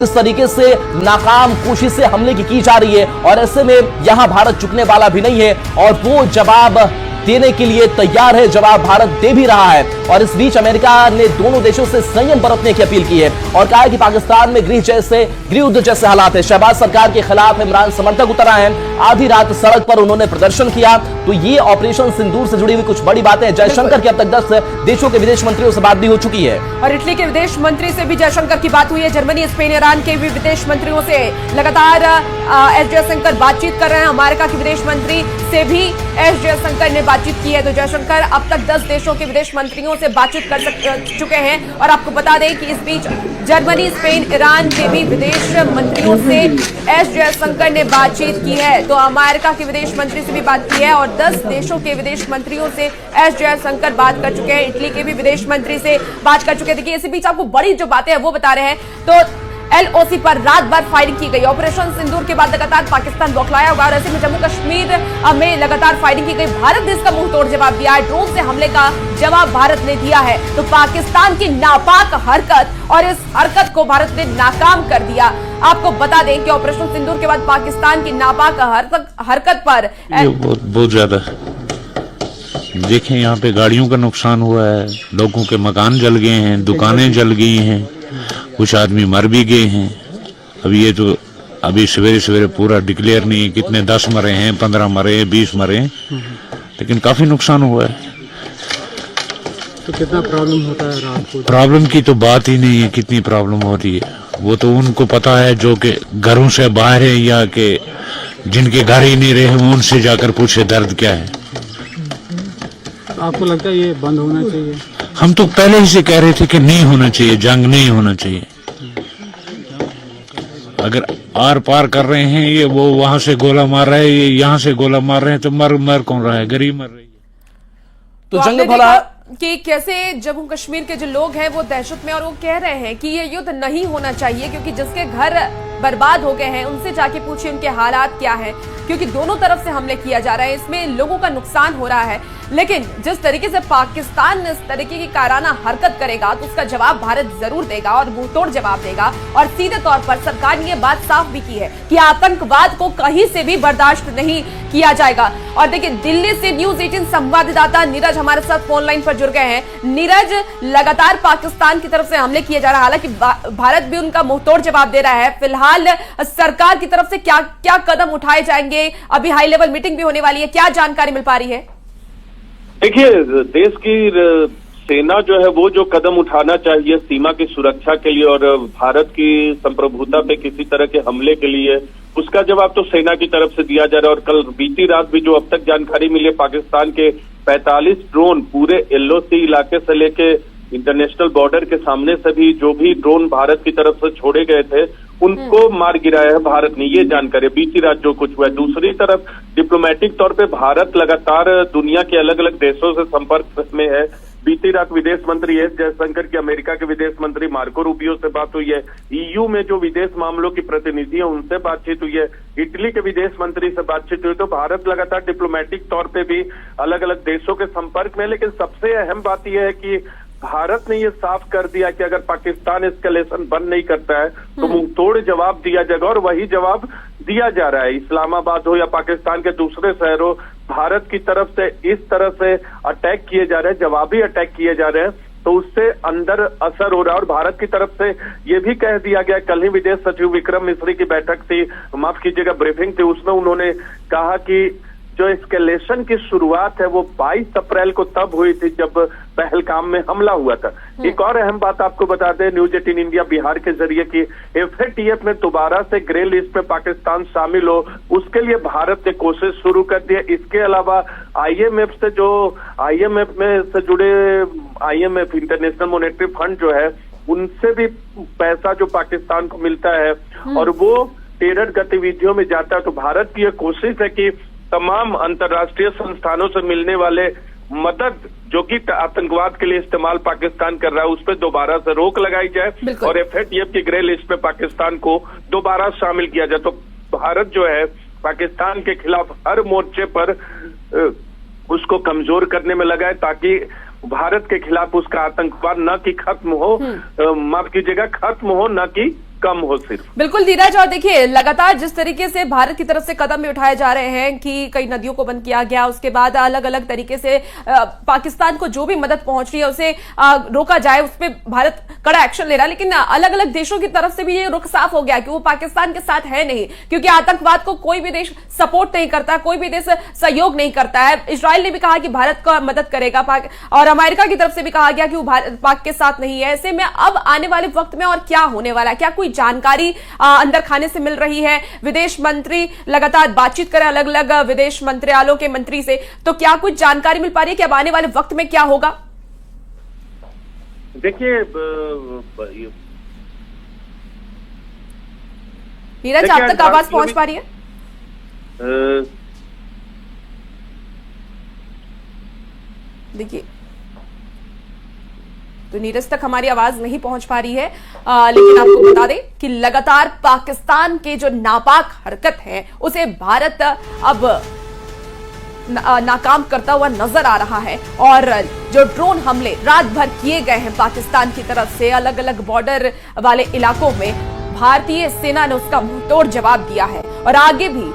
इस तरीके से नाकाम कोशिश से हमले की जा रही है और ऐसे में यहां भारत झुकने वाला भी नहीं है और वो जवाब देने के लिए तैयार है। जवाब भारत दे भी रहा है और इस बीच अमेरिका ने दोनों देशों से संयम बरतने की अपील की है और कहा है कि पाकिस्तान में गृह युद्ध जैसे हालात है। शहबाज सरकार के खिलाफ इमरान समर्थक उतर आए हैं। आधी रात सड़क पर उन्होंने प्रदर्शन किया। तो ये ऑपरेशन सिंदूर से जुड़ी हुई कुछ बड़ी बातें। जयशंकर की अब तक 10 देशों के विदेश मंत्रियों से बात भी हो चुकी है और इटली के विदेश मंत्री से भी जयशंकर की बात हुई है। जर्मनी, स्पेन, ईरान के भी विदेश मंत्रियों से लगातार एस जयशंकर बातचीत कर रहे हैं। अमेरिका के विदेश मंत्री से भी एस जयशंकर ने बातचीत की है। तो जयशंकर अब तक 10 देशों के विदेश मंत्रियों से बातचीत कर चुके हैं और आपको बता दें कि इस बीच जर्मनी, स्पेन, ईरान के भी विदेश मंत्रियों से एस जयशंकर ने बातचीत की है। तो अमेरिका के विदेश मंत्री से भी बात की है और 10 देशों के विदेश मंत्रियों से एस जयशंकर बात कर चुके हैं। इटली के भी विदेश मंत्री से बात कर चुके हैं। देखिए, इसी बीच आपको बड़ी जो बातें हैं वो बता रहे हैं। तो LOC पर रात भर फायरिंग की गई। ऑपरेशन सिंदूर के बाद लगातार पाकिस्तान बौखलाया हुआ और ऐसे में जम्मू कश्मीर में लगातार फायरिंग की गई। भारत ने इसका मुंह तोड़ जवाब दिया है। ड्रोन से हमले का जवाब भारत ने दिया है। तो पाकिस्तान की नापाक हरकत और इस हरकत को भारत ने नाकाम कर दिया। आपको बता दें कि ऑपरेशन सिंदूर के बाद पाकिस्तान की नापाक हरकत पर बहुत ज्यादा देखें, यहाँ पे गाड़ियों का नुकसान हुआ है, लोगों के मकान जल गए हैं, दुकानें जल गई हैं, कुछ आदमी मर भी गए हैं। अभी ये तो अभी सवेरे सवेरे पूरा डिक्लेयर नहीं है कितने 10 मरे हैं, 15 मरे हैं, 20 मरे हैं, लेकिन काफी नुकसान हुआ है। तो कितना प्रॉब्लम होता है रात को? प्रॉब्लम की तो बात ही नहीं है, कितनी प्रॉब्लम होती है वो तो उनको पता है जो कि घरों से बाहर है या कि जिनके घर ही नहीं रहे उनसे जाकर पूछे दर्द क्या है। आपको लगता है ये बंद होना चाहिए? हम तो पहले ही से कह रहे थे कि नहीं होना चाहिए, जंग नहीं होना चाहिए। अगर आर पार कर रहे हैं ये, वो वहां से गोला मार रहे हैं, ये यहाँ से गोला मार रहे हैं, तो मर कौन रहा है? गरीब मर रही है। तो जंग भला कि कैसे जम्मू कश्मीर के जो लोग हैं वो दहशत में और वो कह रहे हैं कि ये युद्ध नहीं होना चाहिए क्योंकि जिसके घर बर्बाद हो गए हैं उनसे जाके पूछिए उनके हालात क्या हैं, क्योंकि दोनों तरफ से हमले किया जा रहा है। इसमें लोगों का नुकसान हो रहा है। लेकिन जिस तरीके से पाकिस्तान इस तरीके की कायराना हरकत करेगा तो उसका जवाब भारत जरूर देगा और मुंहतोड़ जवाब देगा। और सीधे तौर पर सरकार ने यह बात साफ भी की है कि आतंकवाद को कहीं से भी बर्दाश्त नहीं किया जाएगा। और देखिए, दिल्ली से न्यूज 18 संवाददाता नीरज हमारे साथ फोन लाइन पर जुड़ गए हैं। नीरज, लगातार पाकिस्तान की तरफ से हमले किए जा रहे हैं, हालांकि भारत भी उनका मुंहतोड़ जवाब दे रहा है। फिलहाल सरकार की तरफ से क्या क्या कदम उठाए जाएंगे? अभी हाई लेवल मीटिंग भी होने वाली है, क्या जानकारी मिल पा रही है? देखिए, देश की सेना जो है वो जो कदम उठाना चाहिए सीमा की सुरक्षा के लिए और भारत की संप्रभुता पे किसी तरह के हमले के लिए, उसका जवाब तो सेना की तरफ से दिया जा रहा है। और कल बीती रात भी जो अब तक जानकारी मिली, पाकिस्तान के 45 ड्रोन पूरे LOC इलाके से लेके इंटरनेशनल बॉर्डर के सामने से भी जो भी ड्रोन भारत की तरफ से छोड़े गए थे उनको मार गिराया है भारत ने, ये जानकारी बीती रात जो कुछ हुआ है। दूसरी तरफ डिप्लोमेटिक तौर पे भारत लगातार दुनिया के अलग अलग देशों से संपर्क में है। बीती रात विदेश मंत्री एस जयशंकर की अमेरिका के विदेश मंत्री मार्को रूबियो से बात हुई है। EU में जो विदेश मामलों की प्रतिनिधि है उनसे बातचीत हुई है। इटली के विदेश मंत्री से बातचीत हुई। तो भारत लगातार डिप्लोमेटिक तौर पे भी अलग अलग देशों के संपर्क में। लेकिन सबसे अहम बात यह है कि भारत ने ये साफ कर दिया कि अगर पाकिस्तान एस्केलेशन बंद नहीं करता है तो मुंहतोड़ जवाब दिया जाएगा और वही जवाब दिया जा रहा है। इस्लामाबाद हो या पाकिस्तान के दूसरे शहरों, भारत की तरफ से इस तरह से अटैक किए जा रहे हैं, जवाबी अटैक किए जा रहे हैं, तो उससे अंदर असर हो रहा है। और भारत की तरफ से ये भी कह दिया गया, कल ही विदेश सचिव विक्रम मिस्री की बैठक थी, माफ कीजिएगा ब्रीफिंग थी, उसमें उन्होंने कहा कि जो एस्केलेशन की शुरुआत है वो 22 अप्रैल को तब हुई थी जब पहलगाम में हमला हुआ था। एक और अहम बात आपको बता दें, न्यूज 18 इंडिया बिहार के जरिए की FATF में दोबारा से ग्रे लिस्ट में पाकिस्तान शामिल हो, उसके लिए भारत ने कोशिश शुरू कर दी है। इसके अलावा IMF से जो IMF में से जुड़े IMF इंटरनेशनल मॉनेटरी फंड जो है उनसे भी पैसा जो पाकिस्तान को मिलता है और वो टेरर गतिविधियों में जाता है। तो भारत की यह कोशिश है कि तमाम अंतर्राष्ट्रीय संस्थानों से मिलने वाले मदद जो कि आतंकवाद के लिए इस्तेमाल पाकिस्तान कर रहा है उस पर दोबारा से रोक लगाई जाए और FATF की ग्रे लिस्ट में पाकिस्तान को दोबारा शामिल किया जाए। तो भारत जो है पाकिस्तान के खिलाफ हर मोर्चे पर उसको कमजोर करने में लगा है ताकि भारत के खिलाफ उसका आतंकवाद न कि खत्म हो, माफ कीजिएगा, खत्म हो न कि कम हो सिर्फ। बिल्कुल धीरज, और देखिए लगातार जिस तरीके से भारत की तरफ से कदम भी उठाए जा रहे हैं कि कई नदियों को बंद किया गया, उसके बाद अलग अलग तरीके से पाकिस्तान को जो भी मदद पहुंच रही है उसे रोका जाए, उस पर भारत कड़ा एक्शन ले रहा है। लेकिन अलग अलग देशों की तरफ से भी ये रुख साफ हो गया कि वो पाकिस्तान के साथ है नहीं, क्योंकि आतंकवाद को कोई भी देश सपोर्ट नहीं करता, कोई भी देश सहयोग नहीं करता है। इजराइल ने भी कहा कि भारत को मदद करेगा, और अमेरिका की तरफ से भी कहा गया कि वो पाक के साथ नहीं है। ऐसे में अब आने वाले वक्त में और क्या होने वाला है, क्या कोई जानकारी अंदर खाने से मिल रही है? विदेश मंत्री लगातार बातचीत करें अलग अलग विदेश मंत्रालयों के मंत्री से, तो क्या कुछ जानकारी मिल पा रही है कि अब आने वाले वक्त में क्या होगा? देखिए नीरज, आप तक आवाज पहुंच पा रही है? देखिए, तो नीरज तक हमारी आवाज नहीं पहुंच पा रही है, लेकिन आपको बता दें कि लगातार पाकिस्तान के जो नापाक हरकत है उसे भारत अब नाकाम करता हुआ नजर आ रहा है। और जो ड्रोन हमले रात भर किए गए हैं पाकिस्तान की तरफ से अलग अलग बॉर्डर वाले इलाकों में, भारतीय सेना ने उसका मुंहतोड़ जवाब दिया है और आगे भी